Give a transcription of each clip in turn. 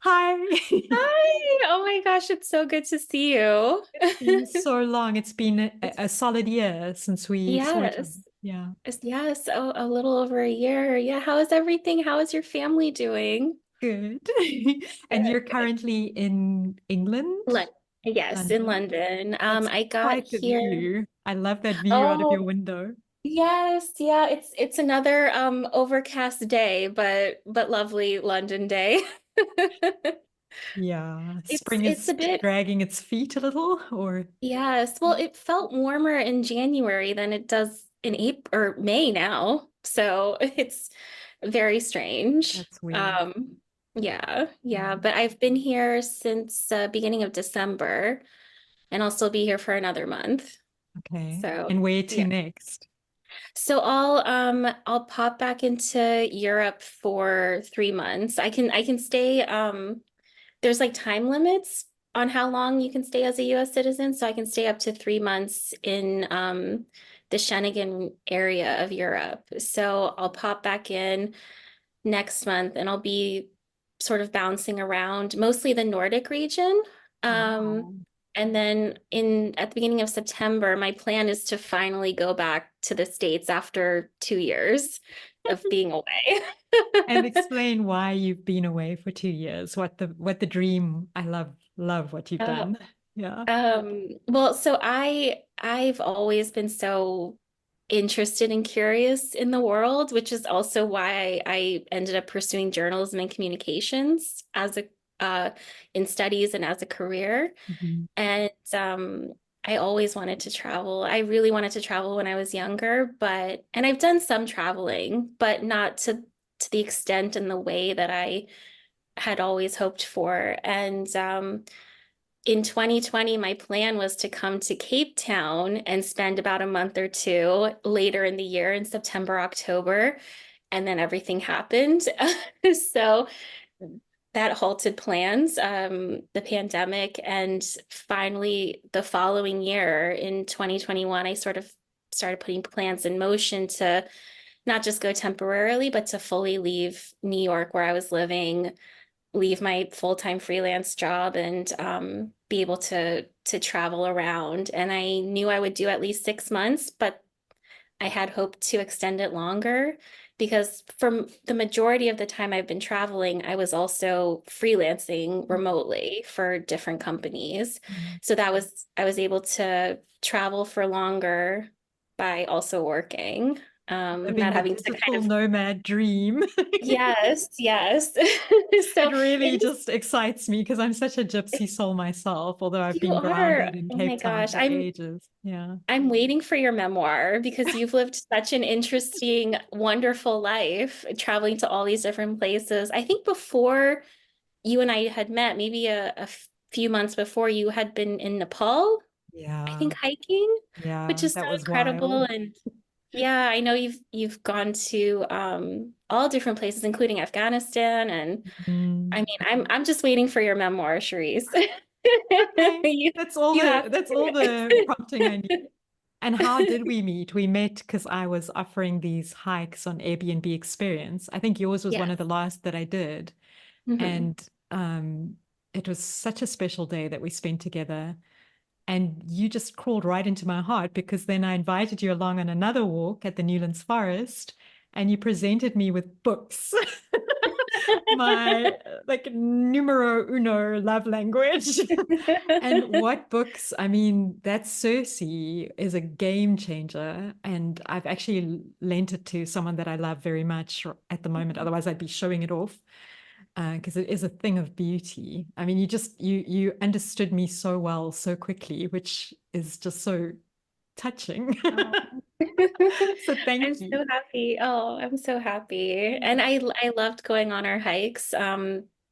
Hi. Hi. Oh my gosh, it's so good to see you. It's been so long. It's been a solid year since we saw each other. Yes. Yeah, Yes, a little over a year. Yeah, how is everything? How is your family doing? good. And Good, you're good. currently in England, Lon yes, in London. London. That's I got quite the here. view. I love that view out of your Oh, window. yes, yeah, it's another overcast day, but lovely London day. Yeah, It's spring it's is a bit. dragging its feet a little, or Yes, well, it felt warmer in January than it does in April or May now. So it's very strange. that's weird. Yeah, yeah. Mm. But I've been here since beginning of December, and I'll still be here for another month. Okay. So And where to yeah. next? So I'll pop back into Europe for 3 months. I can stay there's like time limits on how long you can stay as a US citizen. So I can stay up to 3 months in the Schengen area of Europe. So I'll pop back in next month and I'll be sort of bouncing around mostly the Nordic region. Um, Wow. and then in at the beginning of September, my plan is to finally go back to the States after 2 years of being away. And explain why you've been away for 2 years. What the dream. I love what you've Uh, done. Yeah. well, so I've always been so interested and curious in the world, which is also why I ended up pursuing journalism and communications as a in studies and as a career. Mhm. And I always wanted to travel. I really wanted to travel when I was younger, but and I've done some traveling, but not to the extent and the way that I had always hoped for. And in 2020, my plan was to come to Cape Town and spend about a month or two later in the year in September, October, and then everything happened. So that halted plans, the pandemic, and finally the following year in 2021, I sort of started putting plans in motion to not just go temporarily, but to fully leave New York where I was living, leave my full-time freelance job and be able to travel around. And I knew I would do at least 6 months, but I had hoped to extend it longer because from the majority of the time I've been traveling, I was also freelancing remotely for different companies. Mhm. So I was able to travel for longer by also working, Living not the having to kind digital of, nomad dream. yes, yes. It So really it just excites me because I'm such a gypsy soul myself, although I've You been are. grounded in Oh my Cape Town gosh. for ages. Yeah. I'm waiting for your memoir because you've lived such an interesting, wonderful life traveling to all these different places. I think before you and I had met, maybe a few months before, you had been in Nepal, I Yeah. think hiking, which Yeah. is so That was incredible. wild. And yeah, I know you've gone to all different places, including Afghanistan. And I Mm. mean, I'm just waiting for your memoir, Charisse. Okay. You That's all you have the to. prompting I need. And how did we meet? We met because I was offering these hikes on Airbnb Experience. I think yours was one of the Yes. last that I did. Hmm. And it was such a special day that we spent together. And you just crawled right into my heart because then I invited you along on another walk at the Newlands Forest and you presented me with books. My like numero uno love language. And what books? I mean, that Circe is a game changer. And I've actually lent it to someone that I love very much at the moment. Otherwise, I'd be showing it off because it is a thing of beauty. I mean, you understood me so well, so quickly, which is just so touching. Oh. So I'm thank you. so happy. Oh, I'm so happy. And I loved going on our hikes.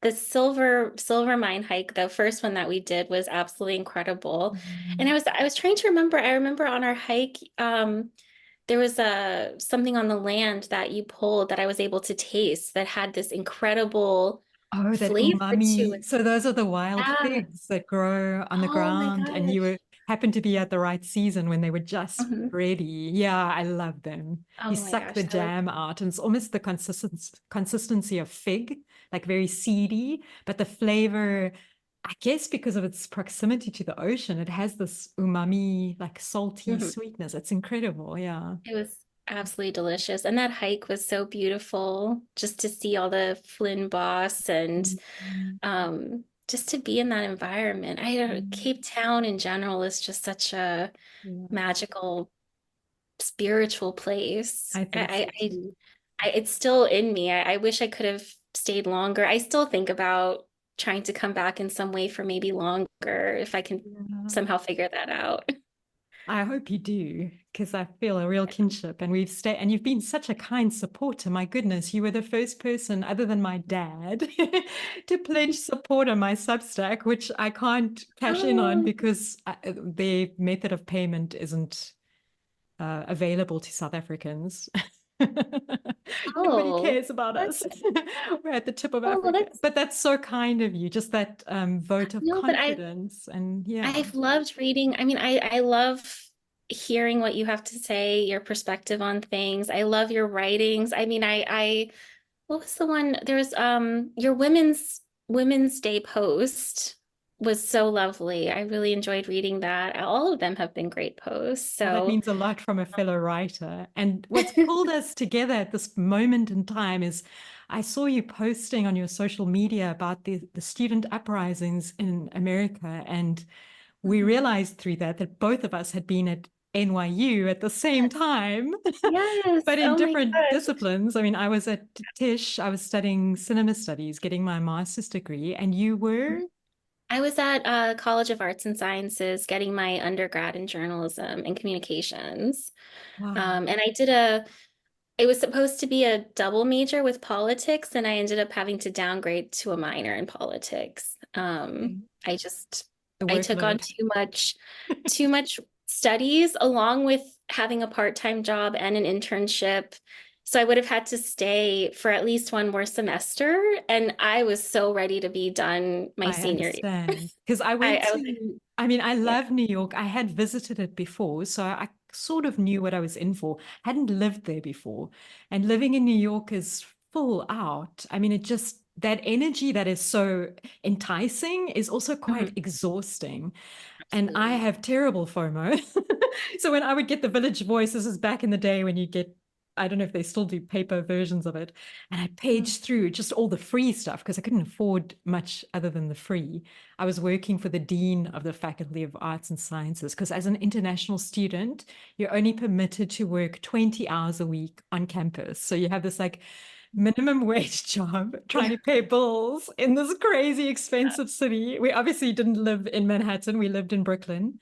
The Silver Mine hike, the first one that we did was absolutely incredible. And Mhm. I was trying to remember, I remember on our hike, there was a something on the land that you pulled that I was able to taste that had this incredible Oh, that flavor to umami. it. So those are the wild Yeah. figs that grow on the Oh my ground, and you gosh. were happened to be at the right season when they were just Mhm. ready. Yeah, I love them. You Oh my suck gosh, the that was jam out, and it's almost the consistency of fig. like very seedy, but the flavor, I guess because of its proximity to the ocean, it has this umami, like salty Mhm. sweetness. It's incredible. Yeah. It was absolutely delicious. And that hike was so beautiful just to see all the Flynn Boss and Mhm. just to be in that environment. Mhm. Cape Town in general is just such a Yeah, magical, spiritual place. I think so too. It's still in me. I wish I could have stayed longer. I still think about trying to come back in some way for maybe longer if I can Yeah. somehow figure that out. I hope you do, because I feel a real kinship. And we've stayed, and you've been such a kind supporter. My goodness, you were the first person, other than my dad, to pledge support on my Substack, which I can't cash in on Oh, because their method of payment isn't available to South Africans. Nobody oh, cares about us. that's We're at the tip of oh, well, Africa. that's But that's so kind of you, just that vote of no, but confidence. And yeah. I've loved reading. I mean, I love hearing what you have to say, your perspective on things. I love your writings. I mean, what was the one? There's your Women's Day post was so lovely. I really enjoyed reading that. All of them have been great posts. Well, that So means a lot from a fellow writer. And what's pulled us together at this moment in time is I saw you posting on your social media about the student uprisings in America. And we Mhm. realized through that both of us had been at NYU at the same Yes. time, Yes. but in Oh my different gosh. disciplines. I mean, I was at Tisch, I was studying cinema studies, getting my master's degree, and you were? I was at College of Arts and Sciences getting my undergrad in journalism and communications. Wow. And it was supposed to be a double major with politics, and I ended up having to downgrade to a minor in politics. I just, The I took on workload. too much studies along with having a part-time job and an internship. So I would have had to stay for at least one more semester, and I was so ready to be done my I senior year. understand. Because I went I was like, to, I mean, I yeah. love New York. I had visited it before, so I sort of knew what I was in for. Hadn't lived there before. And living in New York is full out. I mean, it just, that energy that is so enticing is also quite Mhm. exhausting. And I Absolutely. have terrible FOMO. So when I would get the Village Voice, this is back in the day when you get, I don't know if they still do paper versions of it. And I Mm. paged through just all the free stuff because I couldn't afford much other than the free. I was working for the Dean of the Faculty of Arts and Sciences because as an international student, you're only permitted to work 20 hours a week on campus. So you have this like minimum wage job trying to pay bills in this crazy expensive city. We obviously didn't live in Manhattan, we lived in Brooklyn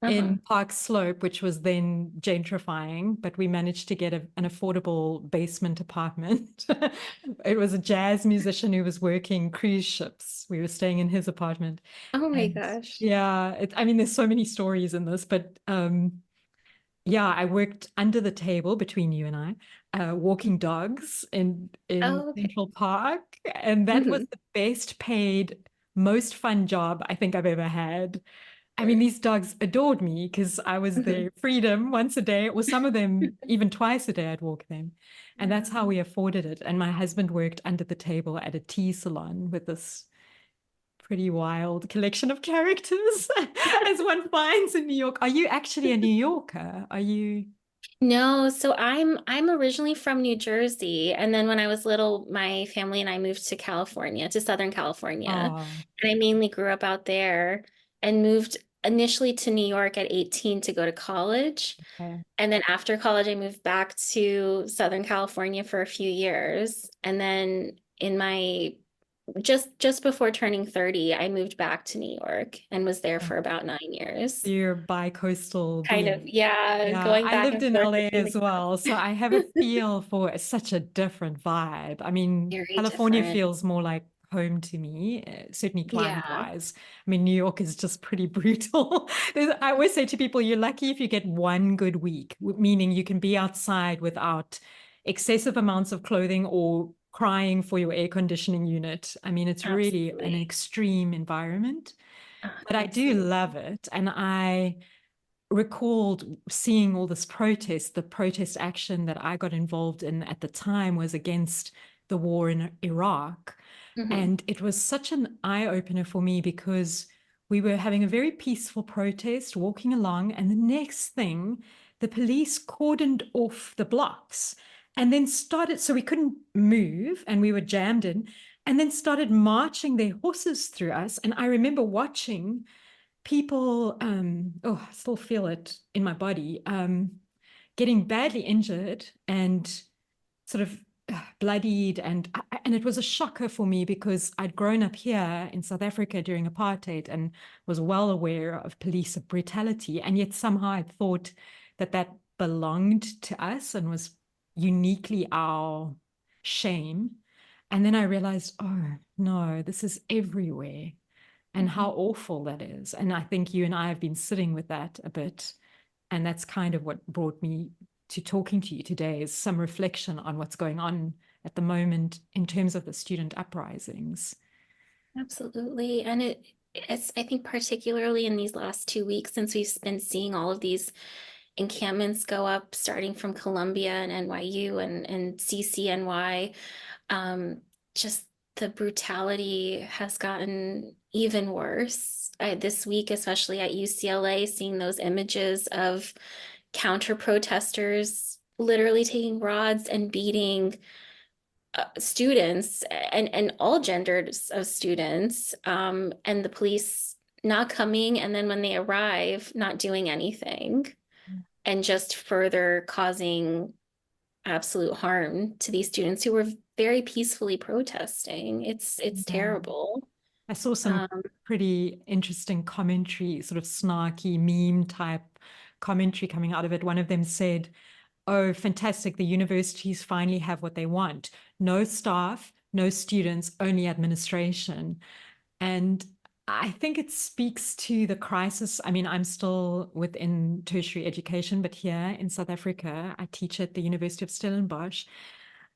Uh-huh. in Park Slope, which was then gentrifying, but we managed to get an affordable basement apartment. It was a jazz musician who was working cruise ships. We were staying in his apartment. Oh my And gosh. yeah, I mean, there's so many stories in this, but yeah, I worked under the table between you and I, walking dogs in Oh, okay. Central Park, and that was Hmm. the best paid, most fun job I think I've ever had. I mean, Sure. these dogs adored me because I was Hmm. their freedom once a day, or some of them even twice a day, I'd walk them. And that's how Wow. we afforded it. And my husband worked under the table at a tea salon with this pretty wild collection of characters, as one finds in New York. Are you actually a New Yorker? Are you? No, so I'm originally from New Jersey, and then when I was little, my family and I moved to California, to Southern California, Oh, and I mainly grew up out there and moved initially to New York at 18 to go to college. okay. And then after college, I moved back to Southern California for a few years. And then in my just before turning 30, I moved back to New York and was there for about 9 years. You're bi-coastal Kind of, being. yeah, Yeah, going I back lived and in forth LA between as the well, so coasts. I have a feel for such a different vibe. I mean, Very California different. feels more like home to me, certainly Yeah, climate-wise. I mean, New York is just pretty brutal. I always say to people, you're lucky if you get one good week, meaning you can be outside without excessive amounts of clothing or crying for your air conditioning unit. I mean, it's really an absolutely. extreme environment, but I do Absolutely. love it. And I recalled seeing all this protest. The protest action that I got involved in at the time was against the war in Iraq. Hmm. And it was such an eye opener for me because we were having a very peaceful protest, walking along, and the next thing, the police cordoned off the blocks and then started, so we couldn't move and we were jammed in, and then started marching their horses through us. And I remember watching people, oh, I still feel it in my body, getting badly injured and sort of bloodied, and it was a shocker for me because I'd grown up here in South Africa during apartheid and was well aware of police brutality, and yet somehow I thought that that belonged to us and was uniquely our shame. And then I realized, oh no, this is everywhere, and how Hmm. awful that is. And I think you and I have been sitting with that a bit, and that's kind of what brought me to talking to you today, is some reflection on what's going on at the moment in terms of the student uprisings. Absolutely. And it's, I think, particularly in these last 2 weeks, since we've been seeing all of these encampments go up, starting from Columbia and NYU and CCNY, um, just the brutality has gotten even worse. This week, especially at UCLA, seeing those images of counter protesters literally taking rods and beating students and all genders of students, and the police not coming, and then when they arrive, not doing anything, and just further causing absolute harm to these students who were very peacefully protesting. It's Yeah. terrible. I saw some Um, pretty interesting commentary, sort of snarky meme type commentary coming out of it. One of them said, oh, fantastic, the universities finally have what they want. No staff, no students, only administration. And I think it speaks to the crisis. I mean, I'm still within tertiary education, but here in South Africa, I teach at the University of Stellenbosch.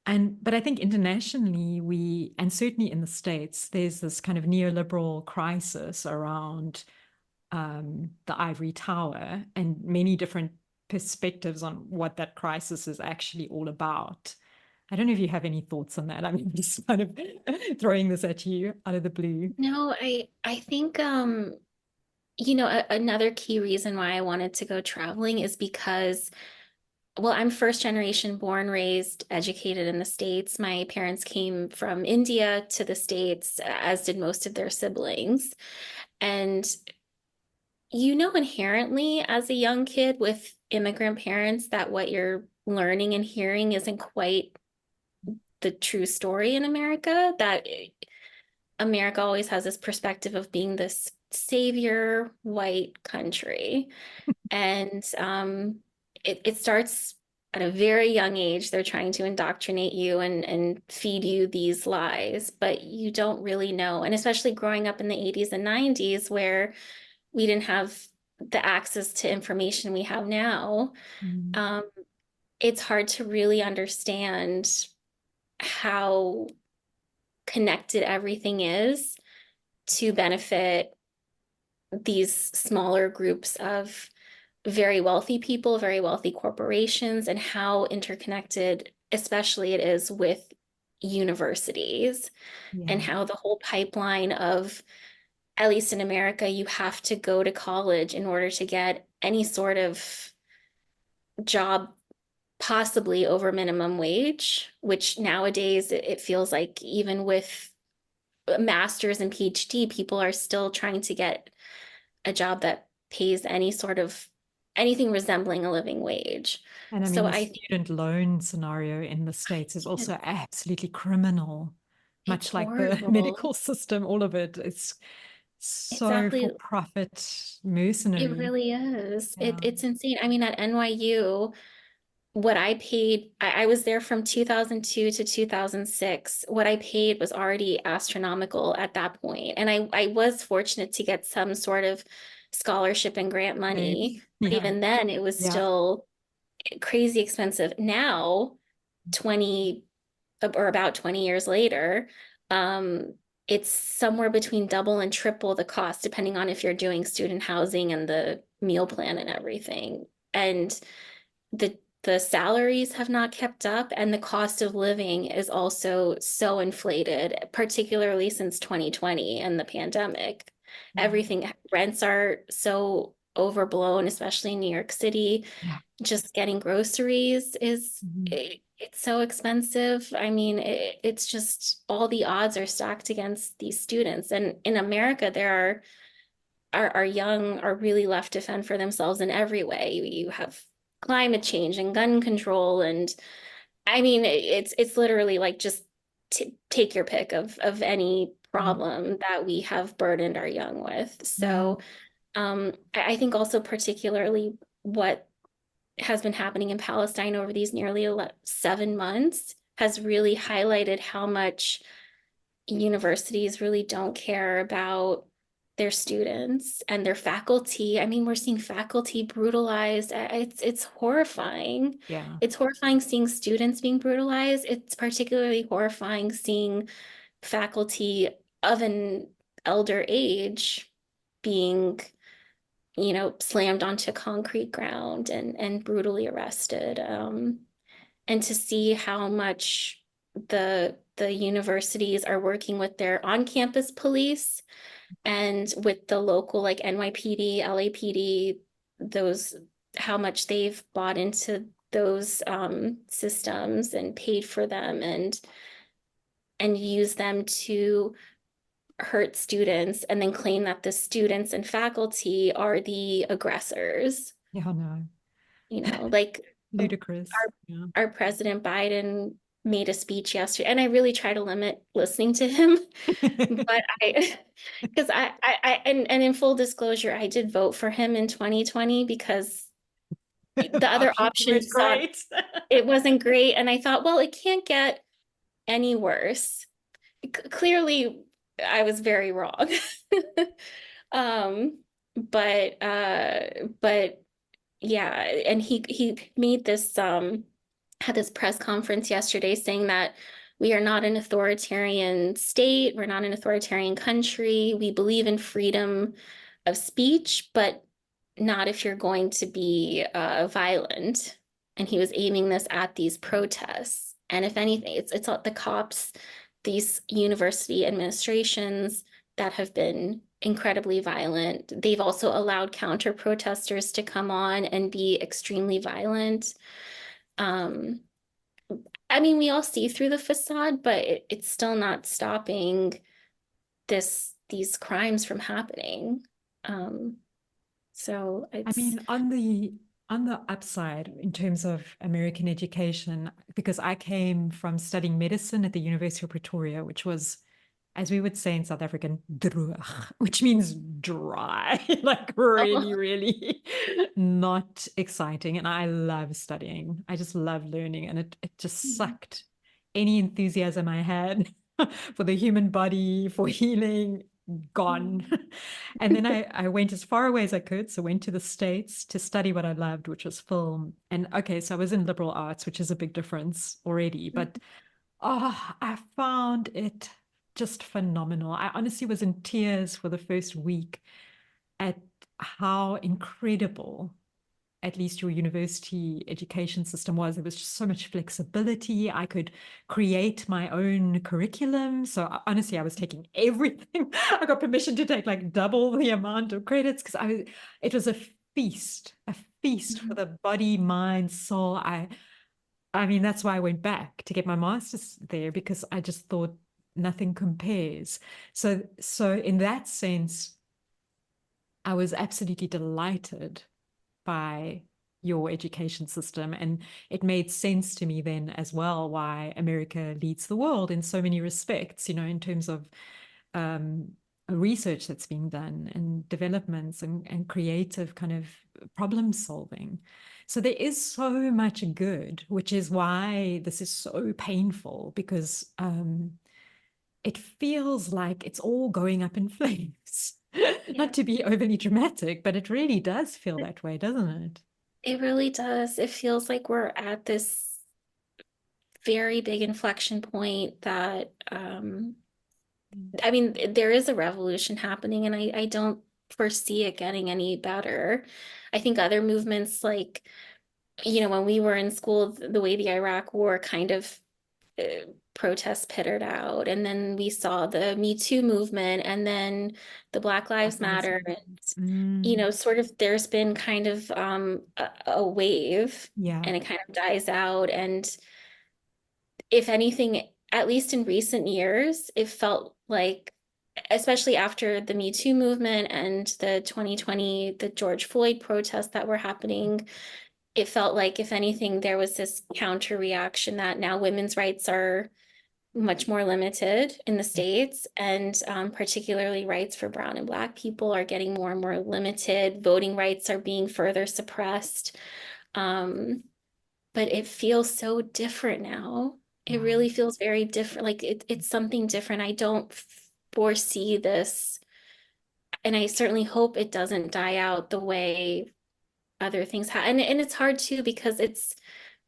But I think internationally, and certainly in the States, there's this kind of neoliberal crisis around the ivory tower and many different perspectives on what that crisis is actually all about. I don't know if you have any thoughts on that. I mean, just kind of throwing this at you out of the blue. no, I think another key reason why I wanted to go traveling is because, well, I'm first generation born, raised, educated in the States. My parents came from India to the States, as did most of their siblings. And inherently as a young kid with immigrant parents that what you're learning and hearing isn't quite the true story in America, that America always has this perspective of being this savior white country. And it starts at a very young age. They're trying to indoctrinate you and feed you these lies, but you don't really know. And especially growing up in the 80s and 90s, where we didn't have the access to information we have now, Mm. um, it's hard to really understand how connected everything is to benefit these smaller groups of very wealthy people, very wealthy corporations, and how interconnected, especially it is with universities, and Yeah. how the whole pipeline of, at least in America, you have to go to college in order to get any sort of job, possibly over minimum wage, which nowadays it feels like even with a master's and PhD, people are still trying to get a job that pays any sort of anything resembling a living wage. And I mean, So the I think student loan scenario in the States is also absolutely criminal, it's much like the horrible. medical system, all of it. It's so Exactly. for profit, It mercenary. really is. Yeah. It's insane. I mean, at NYU, what I paid, I was there from 2002 to 2006. What I paid was already astronomical at that point. And I was fortunate to get some sort of scholarship and grant Same. money. But Yeah. even then, it was Yeah. still crazy expensive. Now, 20 or about 20 years later, it's somewhere between double and triple the cost, depending on if you're doing student housing and the meal plan and everything. And the the salaries have not kept up, and the cost of living is also so inflated, particularly since 2020 and the pandemic. Mm. Everything, rents are so overblown, especially in New York City. Yeah. Just getting groceries is Mhm. it's so expensive. I mean, it's just all the odds are stacked against these students. And in America, there are young are really left to fend for themselves in every way. You have climate change and gun control, and I mean, it's literally like just t take your pick of any Mm. problem that we have burdened our young with. Yeah. So, I think also particularly what has been happening in Palestine over these nearly 7 months has really highlighted how much universities really don't care about their students and their faculty. I mean, we're seeing faculty brutalized. It's horrifying. Yeah. It's horrifying seeing students being brutalized. It's particularly horrifying seeing faculty of an elder age being, slammed onto concrete ground and brutally arrested. And to see how much the universities are working with their on-campus police and with the local like NYPD, LAPD, those how much they've bought into those systems and paid for them and use them to hurt students and then claim that the students and faculty are the aggressors. Yeah, no. Like Ludicrous. Yeah. our President Biden made a speech yesterday, and I really try to limit listening to him, but because and in full disclosure, I did vote for him in 2020 because the other Options weren't options saw great. it wasn't great, and I thought, well, it can't get any worse. Clearly, I was very wrong. Um, but yeah, and he made this had this press conference yesterday saying that we are not an authoritarian state, we're not an authoritarian country. We believe in freedom of speech, but not if you're going to be violent. And he was aiming this at these protests. And if anything, it's the cops, these university administrations that have been incredibly violent. They've also allowed counter protesters to come on and be extremely violent. Um, I mean, we all see through the facade, but it's still not stopping these crimes from happening. Um, so I it's mean, on the upside, in terms of American education, because I came from studying medicine at the University of Pretoria, which was, as we would say in South African, droog, which means dry, like really, oh, really not exciting. And I love studying. I just love learning, and it just sucked any enthusiasm I had for the human body, for healing, gone. And then I went as far away as I could. So went to the States to study what I loved, which was film. And okay, so I was in liberal arts, which is a big difference already. But oh, I found it just phenomenal. I honestly was in tears for the first week at how incredible at least your university education system was. There was just so much flexibility. I could create my own curriculum. So honestly, I was taking everything. I got permission to take like double the amount of credits because it was a feast for the body, mind, soul. I mean, that's why I went back to get my master's there because I just thought nothing compares. So in that sense, I was absolutely delighted by your education system. And it made sense to me then as well why America leads the world in so many respects, in terms of um, research that's being done and developments and creative kind of problem solving. So there is so much good, which is why this is so painful because it feels like it's all going up in flames. yeah, Not to be overly dramatic, but it really does feel that way, doesn't it? it really does. It feels like we're at this very big inflection point that I mean, there is a revolution happening, and I don't foresee it getting any better. I think other movements like when we were in school, the way the Iraq War kind of protests pittered out, and then we saw the Me Too movement, and then the Black Black Lives Lives Matter, Matter. and Mm, sort of there's been kind of a wave, yeah, and it kind of dies out. And if anything, at least in recent years, it felt like, especially after the Me Too movement and the 2020, the George Floyd protests that were happening, it felt like, if anything, there was this counter reaction that now women's rights are much more limited in the yeah, States, and particularly rights for Brown and Black people are getting more and more limited. Voting rights are being further suppressed. Um, but it feels so different now. It yeah. really feels very different. Like it's something different. I don't foresee this, and I certainly hope it doesn't die out the way other things have. And it's hard too, because it's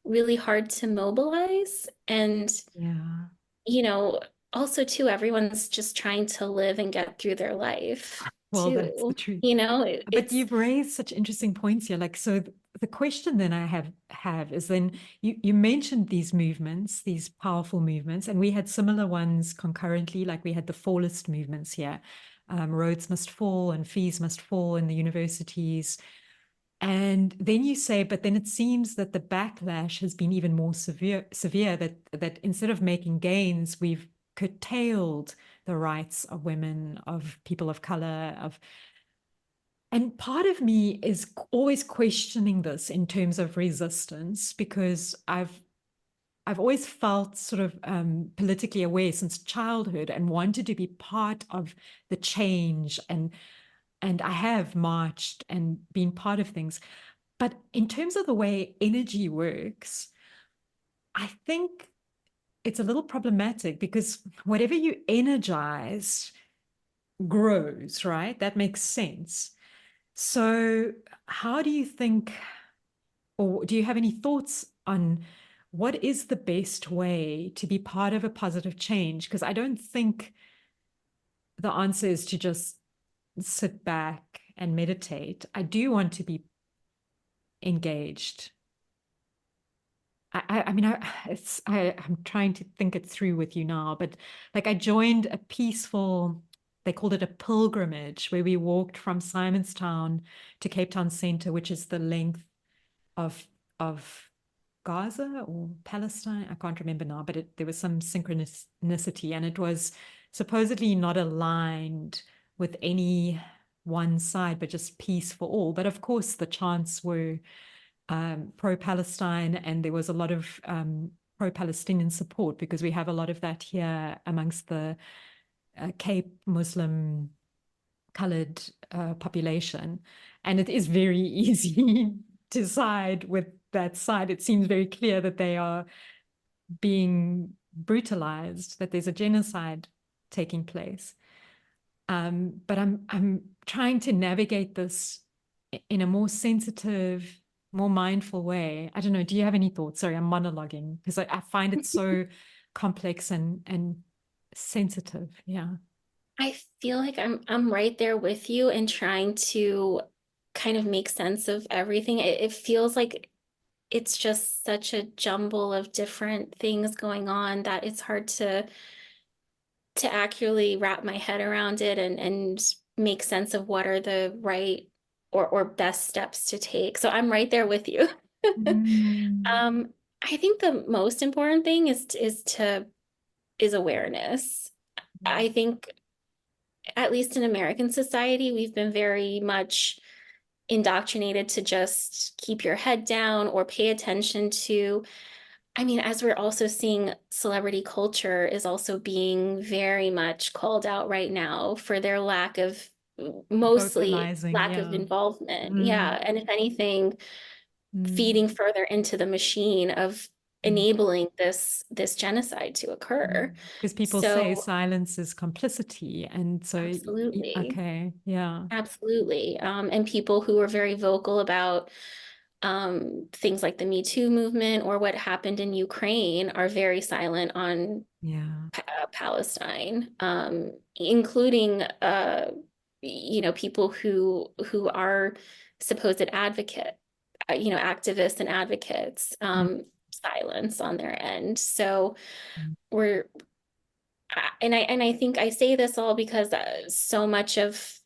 really hard to mobilize. And, Yeah. you know, also too, everyone's just trying to live and get through their life Well, that's the too. truth. But It's you've raised such interesting points here. Like, so the question then I have is then you mentioned these movements, these powerful movements, and we had similar ones concurrently. Like we had the fallist movements here. Roads must fall and fees must fall in the universities. And then you say, but then it seems that the backlash has been even more severe that instead of making gains, we've curtailed the rights of women, of people of color, of and part of me is always questioning this in terms of resistance because I've always felt sort of politically aware since childhood and wanted to be part of the change and I have marched and been part of things. But in terms of the way energy works, I think it's a little problematic because whatever you energize grows, right? That makes sense. So, how do you think, or do you have any thoughts on what is the best way to be part of a positive change? Because I don't think the answer is to just sit back and meditate. I do want to be engaged. I mean, I'm trying to think it through with you now, but like I joined a peaceful, they called it a pilgrimage, where we walked from Simonstown to Cape Town Center, which is the length of of Gaza or Palestine. I can't remember now, but there was some synchronicity, and it was supposedly not aligned with any one side, but just peace for all. But of course, the chants were pro-Palestine, and there was a lot of pro-Palestinian support because we have a lot of that here amongst the Cape Muslim colored population. And it is very easy to side with that side. It seems very clear that they are being brutalized, that there's a genocide taking place. But I'm trying to navigate this in a more sensitive, more mindful way. I don't know. Do you have any thoughts? Sorry, I'm monologuing because I find it so complex and sensitive. Yeah. I feel like I'm right there with you in trying to kind of make sense of everything. It feels like it's just such a jumble of different things going on that it's hard to accurately wrap my head around it, and make sense of what are the right or best steps to take. So I'm right there with you. Mm. I think the most important thing is awareness. I think, at least in American society, we've been very much indoctrinated to just keep your head down or pay attention to. I mean, as we're also seeing, celebrity culture is also being very much called out right now for their mostly Vocalizing. lack of Yeah. involvement. Yeah. Mm. And if anything, Mm. feeding further into the machine of Mm. enabling this genocide to occur. Because people say So silence is complicity. And so, absolutely. okay. Yeah. Absolutely. And people who are very vocal about things like the Me Too movement or what happened in Ukraine are very silent on Yeah. Palestine, including people who are supposed advocate activists and advocates silence on their end. So we're and I think I say this all because so much of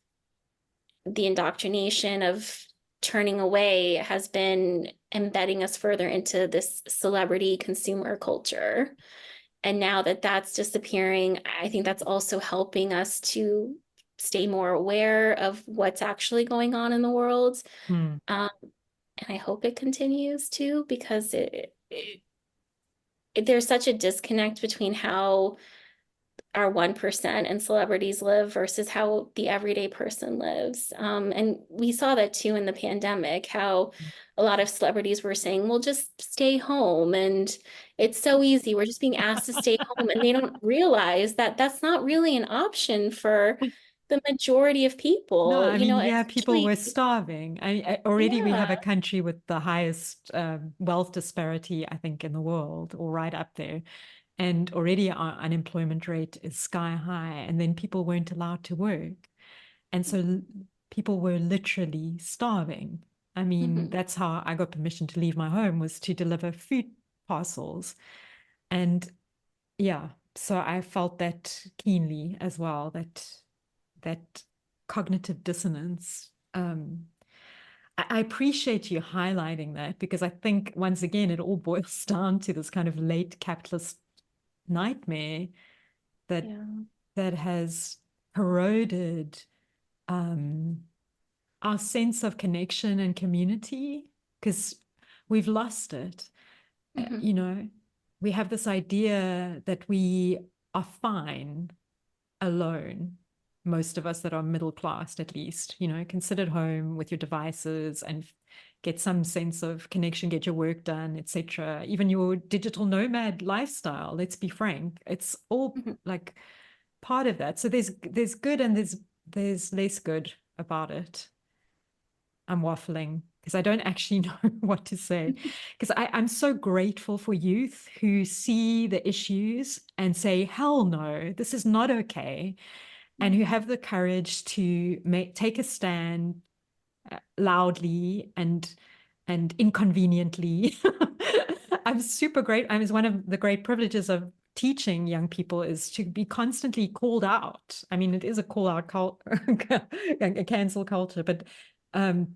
the indoctrination of turning away has been embedding us further into this celebrity consumer culture. And now that that's disappearing, I think that's also helping us to stay more aware of what's actually going on in the world. Mm. Um, and I hope it continues to, because there's such a disconnect between how our 1% and celebrities live versus how the everyday person lives. And we saw that too in the pandemic, how a lot of celebrities were saying, well, just stay home. And it's so easy. We're just being asked to stay home. And they don't realize that that's not really an option for the majority of No, people, I mean, yeah, people especially, were starving. Already we have yeah. a country with the highest wealth disparity, I think, in the world, or right up there. And already our unemployment rate is sky high. And then people weren't allowed to work. And so people were literally starving. I mean, Mhm. that's how I got permission to leave my home, was to deliver food parcels. And yeah, so I felt that keenly as well, that cognitive dissonance. I appreciate you highlighting that, because I think once again it all boils down to this kind of late capitalist nightmare that Yeah. that has corroded um, our sense of connection and community, because we've lost it. Mhm. You know, we have this idea that we are fine alone. Most of us that are middle class, at least, can sit at home with your devices and get some sense of connection, get your work done, etc. Even your digital nomad lifestyle, let's be frank, it's all Mhm. like part of that. So there's good and there's less good about it. I'm waffling because I don't actually know what to say. Because I'm so grateful for youth who see the issues and say, hell no, this is not okay. And who have the courage to take a stand loudly and inconveniently. I'm super great. I mean, one of the great privileges of teaching young people is to be constantly called out. I mean, it is a call out a cancel culture, but um,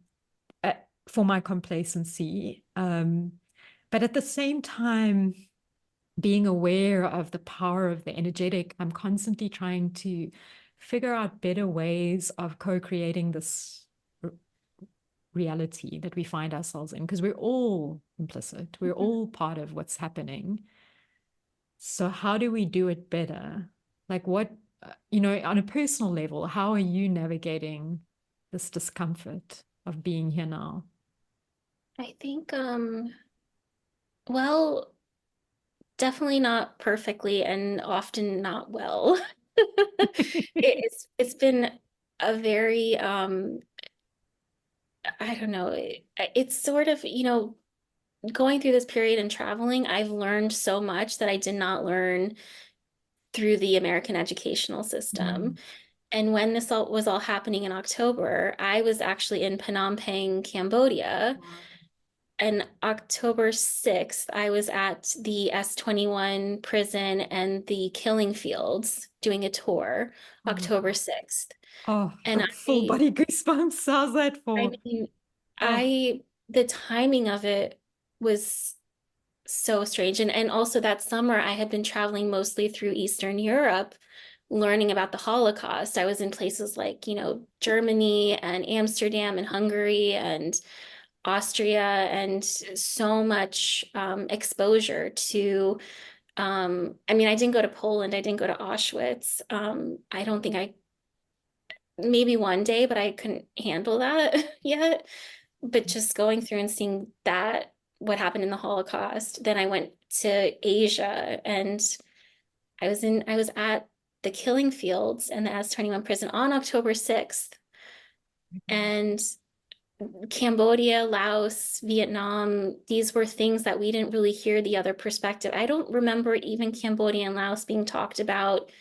uh, for my complacency. But at the same time, being aware of the power of the energetic, I'm constantly trying to figure out better ways of co-creating this reality that we find ourselves in, because we're all implicit. We're Mhm. all part of what's happening. So how do we do it better? Like what, on a personal level, how are you navigating this discomfort of being here now? I think, well, definitely not perfectly and often not well. It's been a very I don't know, it's sort of, going through this period and traveling, I've learned so much that I did not learn through the American educational system. Mm. And when this all was all happening in October, I was actually in Phnom Penh, Cambodia. Wow. And October 6th, I was at the S-21 prison and the killing fields doing a tour, Oh my October God. 6th. Oh, And got full body goosebumps. How's that I for? mean, Oh, the timing of it was so strange. And also that summer, I had been traveling mostly through Eastern Europe, learning about the Holocaust. I was in places like, Germany and Amsterdam and Hungary and Austria, and so much exposure to. I mean, I didn't go to Poland, I didn't go to Auschwitz. I don't think maybe one day, but I couldn't handle that yet. But just going through and seeing that, what happened in the Holocaust, then I went to Asia, and I was at the killing fields and the S-21 prison on October 6th. And Cambodia, Laos, Vietnam, these were things that we didn't really hear the other perspective. I don't remember even Cambodia and Laos being talked about.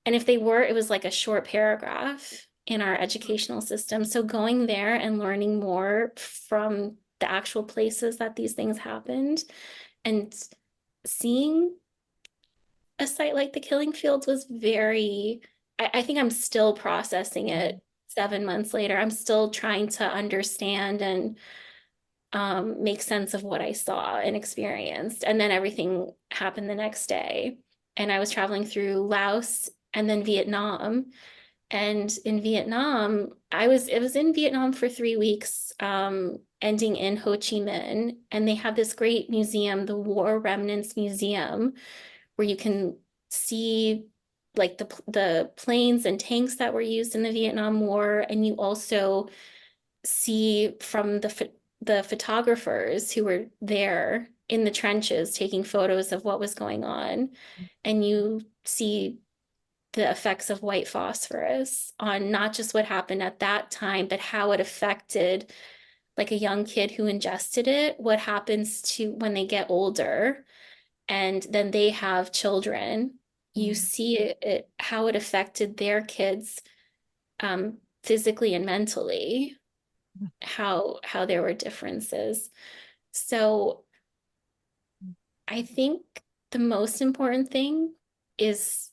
And if they were, it was like a short paragraph in our educational system. So going there and learning more from the actual places that these things happened. And seeing a site like the Killing Fields was very, I think I'm still processing it 7 months later. I'm still trying to understand and make sense of what I saw and experienced. And then everything happened the next day. And I was traveling through Laos and then Vietnam. And in Vietnam, it was in Vietnam for 3 weeks, ending in Ho Chi Minh. And they have this great museum, the War Remnants Museum, where you can see like the planes and tanks that were used in the Vietnam War, and you also see from the photographers who were there in the trenches taking photos of what was going on, and you see the effects of white phosphorus on not just what happened at that time, but how it affected like a young kid who ingested it, what happens to when they get older and then they have children. You Mm. see how it affected their kids, physically and mentally, how there were differences. So I think the most important thing is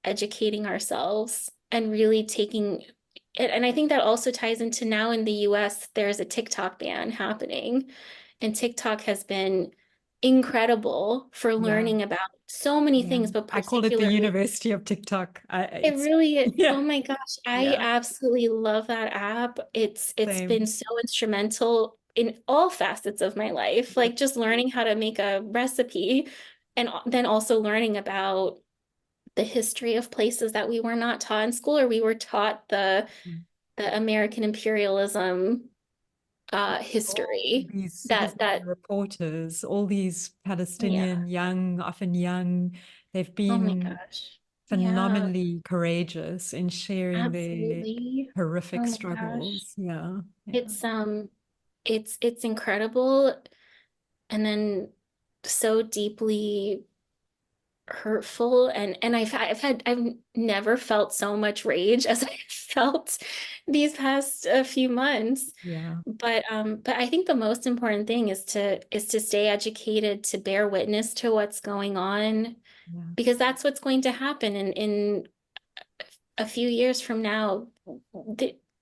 educating ourselves and really taking it. And I think that also ties into now in the US, there's a TikTok ban happening. And TikTok has been incredible for Yeah. learning about so many Yeah. things, but I call it the particularly University of TikTok. it It's, really, oh yeah, my gosh, I yeah, absolutely love that app. It's been same. so instrumental in all facets of my life, like just learning how to make a recipe and then also learning about the history of places that we were not taught in school, or we were taught the American imperialism All history. these history That reporters, all these yeah. Palestinian young, often young, they've Oh my been gosh. Yeah, phenomenally courageous in sharing their absolutely. horrific Oh my gosh. struggles. Yeah, yeah, It's it's incredible and then so deeply hurtful, and I've never felt so much rage as I felt these past few months. yeah, But I think the most important thing is to stay educated, to bear witness to what's going on, yeah, because that's what's going to happen in a few years from now.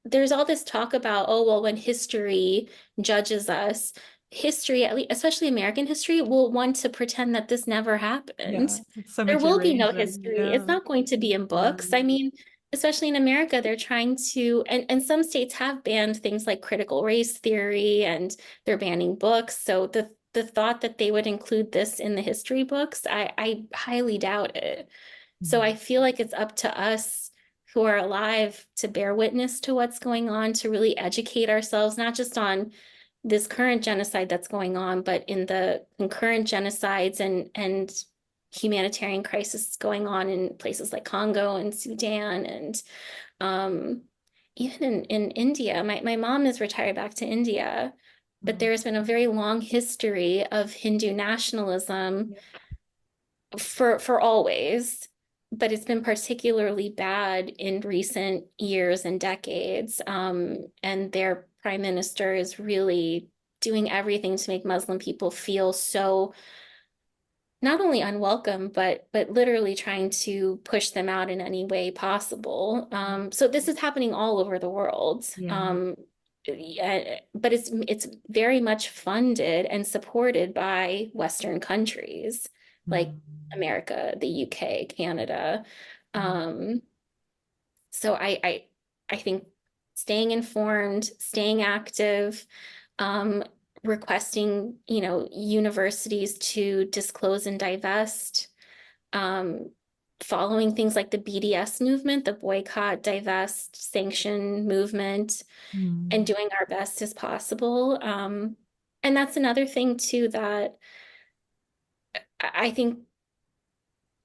There's all this talk about, oh, well, when history judges us, history, at least, especially American history, will want to pretend that this never yeah. happened. It's so There much will be no erasure. history. It's Yeah, not going to be in yeah, books. I mean, especially in America, they're trying to, and some states have banned things like critical race theory, and they're banning books. So the thought that they would include this in the history books, I highly doubt it. So I feel like it's up to us who are alive to bear witness to what's going on, to really educate ourselves, not just on this current genocide that's going on, but in the concurrent genocides and humanitarian crisis going on in places like Congo and Sudan and um, even in India. My mom is retired back to India, but Mm. there's been a very long history of Hindu nationalism Yeah. for always, but it's been particularly bad in recent years and decades. And their prime minister is really doing everything to make Muslim people feel so not only unwelcome, but literally trying to push them out in any way possible. So this is happening all over the world. Yeah. Yeah, but it's very much funded and supported by Western countries like Mm. America, the UK, Canada. Mm. Um, so I think staying informed, staying active, um, requesting, universities to disclose and divest, um, following things like the BDS movement, the boycott, divest, sanction movement, and Mm. doing our best as possible. And that's another thing too that I think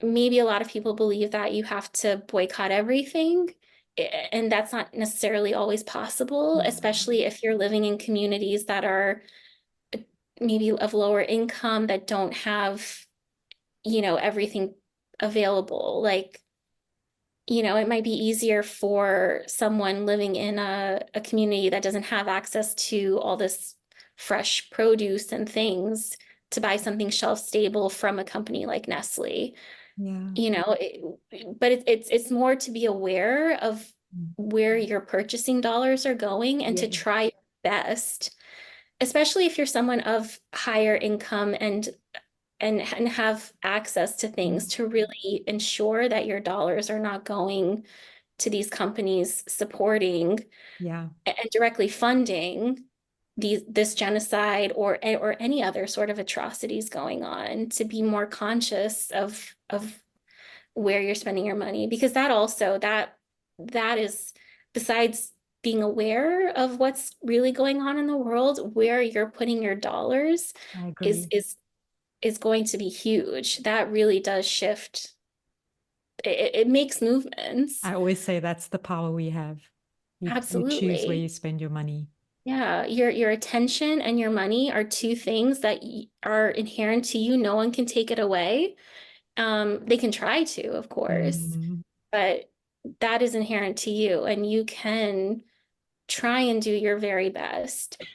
maybe a lot of people believe that you have to boycott everything. And that's not necessarily always possible, especially if you're living in communities that are maybe of lower income, that don't have, everything available. Like, it might be easier for someone living in a community that doesn't have access to all this fresh produce and things to buy something shelf stable from a company like Nestle. Yeah. You know, but it's more to be aware of Mm. where your purchasing dollars are going and to Yeah. try your best, especially if you're someone of higher income and have access to things, to really ensure that your dollars are not going to these companies supporting Yeah. and directly funding this genocide or any other sort of atrocities going on, to be more conscious of where you're spending your money, because that also that is, besides being aware of what's really going on in the world, where you're putting your dollars I is agree. is is going to be huge. That really does shift. It makes movements. I always say that's the power we have. You choose where Absolutely. you spend your money. Yeah, your attention and your money are two things that are inherent to you. No one can take it away. They can try to, of course, Mm. but that is inherent to you, and you can try and do your very best. So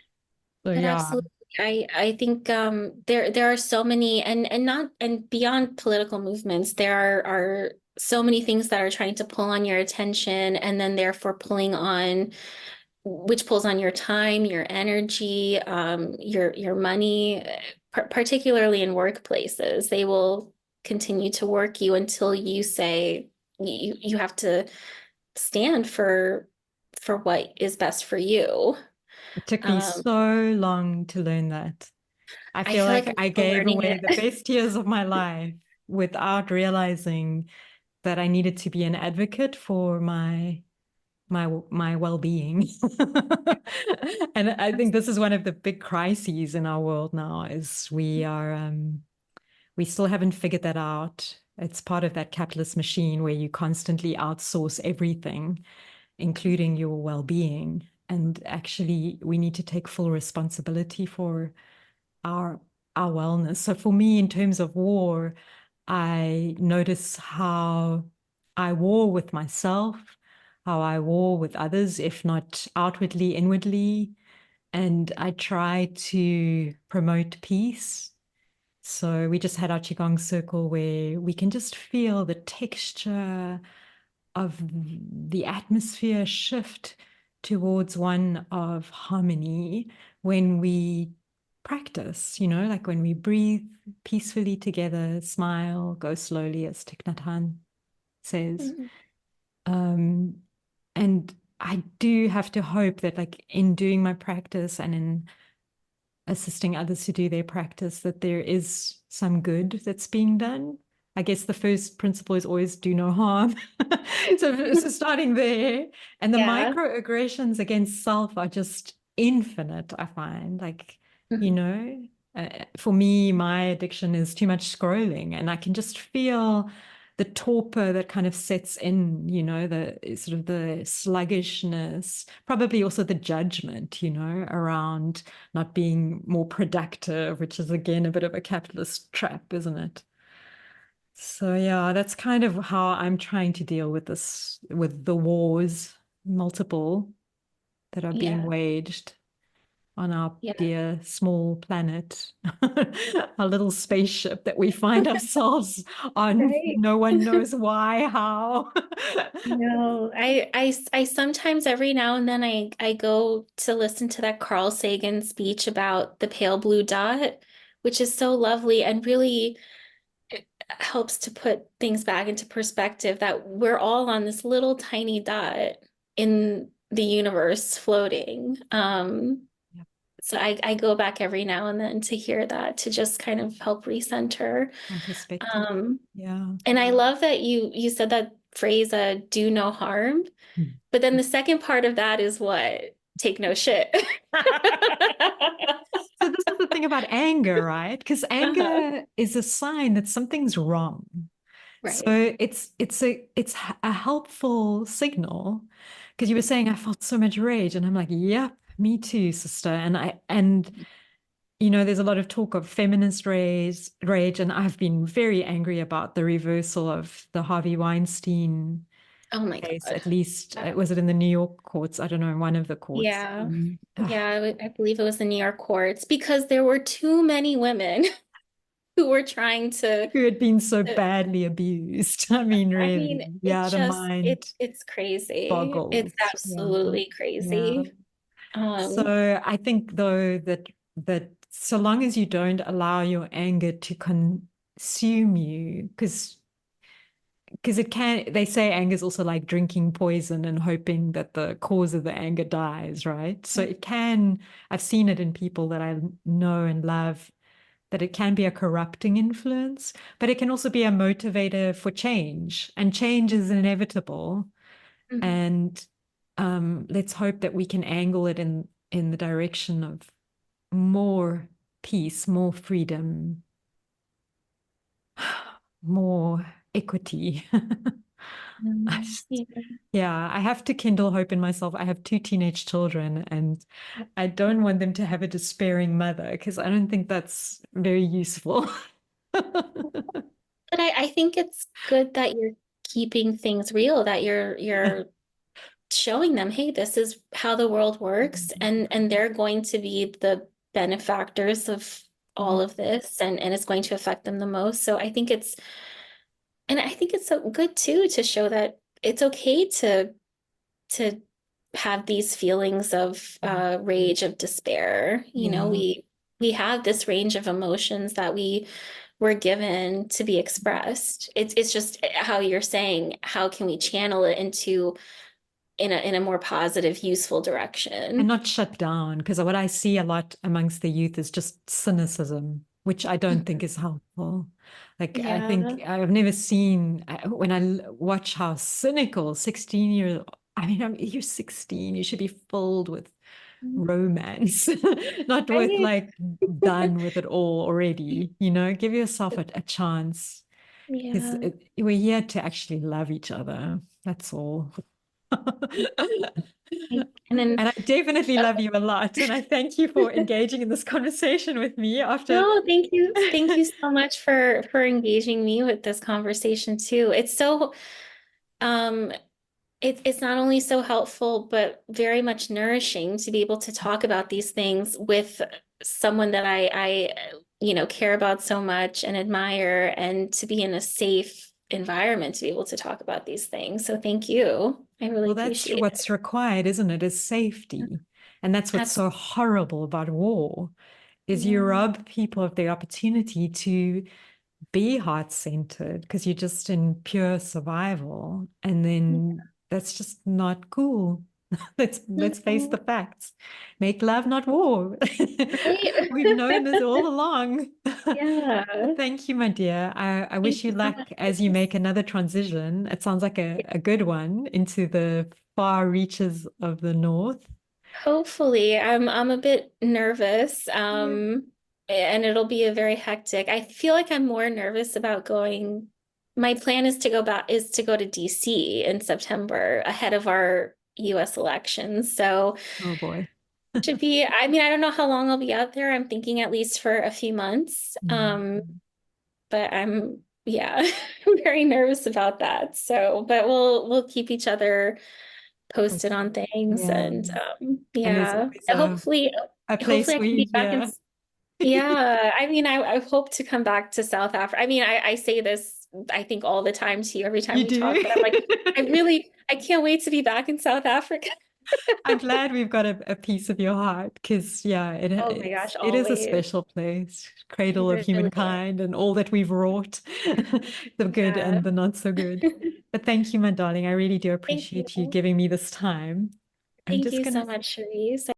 But yeah, absolutely, I think there are so many, and not, and beyond political movements, there are so many things that are trying to pull on your attention, and then therefore pulling on, which pulls on your time, your energy, your money, particularly in workplaces. They will continue to work you until you say you have to stand for what is best for you. it took me Um, so long to learn that. I I feel feel like like I'm I still gave learning away the it. best years of my life without realizing that I needed to be an advocate for my well-being. And I think this is one of the big crises in our world now is we still haven't figured that out. It's part of that capitalist machine where you constantly outsource everything, including your well-being. And actually, we need to take full responsibility for our our wellness. So for me, in terms of war, I notice how I war with myself, how I war with others, if not outwardly, inwardly. And I try to promote peace. So we just had our Qigong circle where we can just feel the texture of the atmosphere shift towards one of harmony when we practice, like when we breathe peacefully together, smile, go slowly, as Thich Nhat Hanh says. Mhm. Um, and I do have to hope that, like, in doing my practice and in assisting others to do their practice, that there is some good that's being done. I guess the first principle is always do no harm. So starting there, and the Yeah. microaggressions against self are just infinite, I find. Like, you Mhm. know, for me, my addiction is too much scrolling, and I can just feel the torpor that kind of sets in, the sort of the sluggishness, probably also the judgment, around not being more productive, which is again a bit of a capitalist trap, isn't it? So yeah, that's kind of how I'm trying to deal with this, with the wars, multiple, that are being Yeah. waged on our Yeah. dear small planet, our little spaceship that we find ourselves on. Right. No one knows why, how. No, I sometimes, every now and then, I go to listen to that Carl Sagan speech about the pale blue dot, which is so lovely and really helps to put things back into perspective, that we're all on this little tiny dot in the universe floating. Yeah, So I go back every now and then to hear that, to just kind of help recenter. on perspective. Um, Yeah. and I love that you said that phrase, do no harm. But then the second part of that is what? Take no shit. So this is the thing about anger, right? Because Uh-huh. anger is a sign that something's wrong. Right. So it's a helpful signal, because you were saying I felt so much rage, and I'm like, yep, me too, sister. And there's a lot of talk of feminist rage, and I've been very angry about the reversal of the Harvey Weinstein Oh my case, God. at least. Was it in the New York courts? I don't know, in one of the courts. Yeah. Yeah, I believe it was the New York courts because there were too many women who were trying Who had been so to badly abused. I mean, I really. mean, Yeah, the mind it's crazy. It's boggles. Yeah. absolutely Yeah. crazy. So I think though that so long as you don't allow your anger to consume you, because it can, they say anger is also like drinking poison and hoping that the cause of the anger dies, right? So it can, I've seen it in people that I know and love, that it can be a corrupting influence, but it can also be a motivator for change, and change is inevitable. Mhm. And let's hope that we can angle it in the direction of more peace, more freedom, more equity. Yeah. Yeah, I have to kindle hope in myself. I have two teenage children, and I don't want them to have a despairing mother because I don't think that's very useful. But I think it's good that you're keeping things real, that you're showing them, hey, this is how the world works, and they're going to be the benefactors of all of this, and it's going to affect them the most. So I think it's so good too to show that it's okay to have these feelings of rage, of despair. You know, Yeah. we have this range of emotions that we were given to be expressed. It's just how you're saying, how can we channel it into in a more positive, useful And direction? not shut down, because what I see a lot amongst the youth is just cynicism, which I don't think is helpful. Like, I Yeah. think I've never seen, when I watch how cynical 16-year, I mean, you're 16, you should be filled with romance, not with Right. like done with it all already, give yourself a chance, because Yeah. we're here to actually love each other. That's all. And then And I definitely love you a lot. And I thank you for engaging in this conversation with me after. no, thank you. Thank you so much for engaging me with this conversation too. It's so um it's not only so helpful, but very much nourishing to be able to talk about these things with someone that care about so much and admire, and to be in a safe environment to be able to talk about these things. So thank you. I really Well, that's appreciate what's required, isn't it? Is it. safety. And that's what's so Absolutely. horrible about war, is you Yeah. rob people of the opportunity to be heart-centered because you're just in pure survival. And then that's just not cool. Let's face the No. facts. Make love, not war. Right? We've known this all along. Yeah. Thank you, my dear. I Thank wish you you so luck much, as you Louise. make another transition. It sounds like a good one into the far reaches of the north. Hopefully, I'm a bit nervous, Yeah. and it'll be a very hectic. I feel like I'm more nervous about going. My plan is to go to DC in September ahead of our US elections. So Oh boy. should be, I mean, I don't know how long I'll be out there. I'm thinking at least for a few months. Mm. But yeah, I'm very nervous about that. So, but we'll keep each other posted on things, Yeah. and And there's yeah, always hopefully a hopefully place I where can you, be back in. yeah. Yeah, I mean, I hope to come back to South Africa. I mean, I say this, I think, all the time to you every time You we talk, do. but I'm like, I can't wait to be back in South Africa. I'm glad we've got a piece of your heart because, yeah, Oh my gosh, it is a always. special place, It cradle of really humankind and all that we've wrought, the is. good Yeah. and the not so good. But thank you, my darling. I really do Thank you. appreciate you giving me this time. I'm Thank just you gonna so much, Cherise.